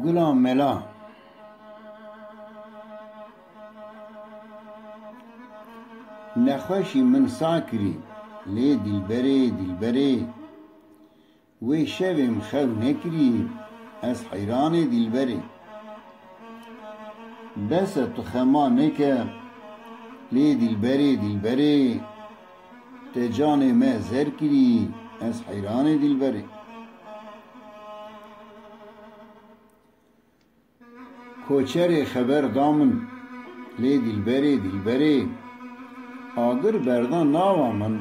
Gula mela nexweşî min sakirî lê dilberê dilberê wê şevêm xew nekirî ez heyranê dilberê bese tu xema neke lê dilberê dilberê te canê me zer kirî ez heyranê dilberê koçerê xeber da min lê dilberê dilberê agir berdan nava min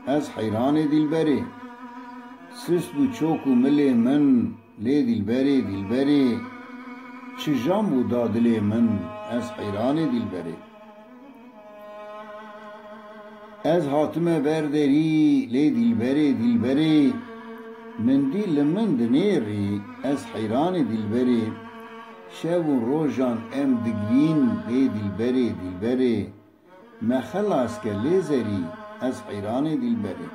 ez heyranê dilberê sis bû çok û milê min lê dilberê dilberê çi jan bû da dilê min ez heyranê dilberê ez hatime berderî lê dilberê dilberê min dî li min dinêrî ez heyranê dilberê şev û rojan em digirîn lê dilberê dilberê me xelas ke lê zerî ez heyranê dilberê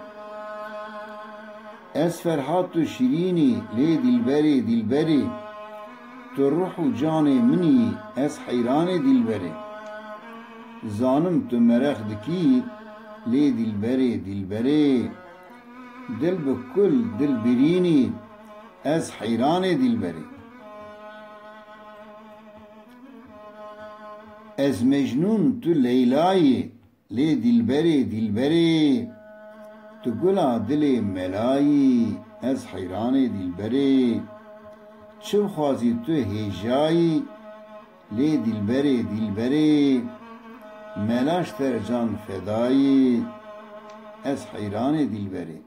ez ferhat û şîrînî lê dilberê dilberê tu ruh û canê min î ez heyranê dilberê zanim tu merex dikî lê dilberê dilberê dil bi kul dil birînî ez heyranê dilberê ez mecnûn tu leylayê lê dilberê dilberê tu gula dilê melayî ez heyranê dilberê çi bixwazî tu hêjayî lê dilberê dilberê melaş ter can fedayî ez heyranê dilberê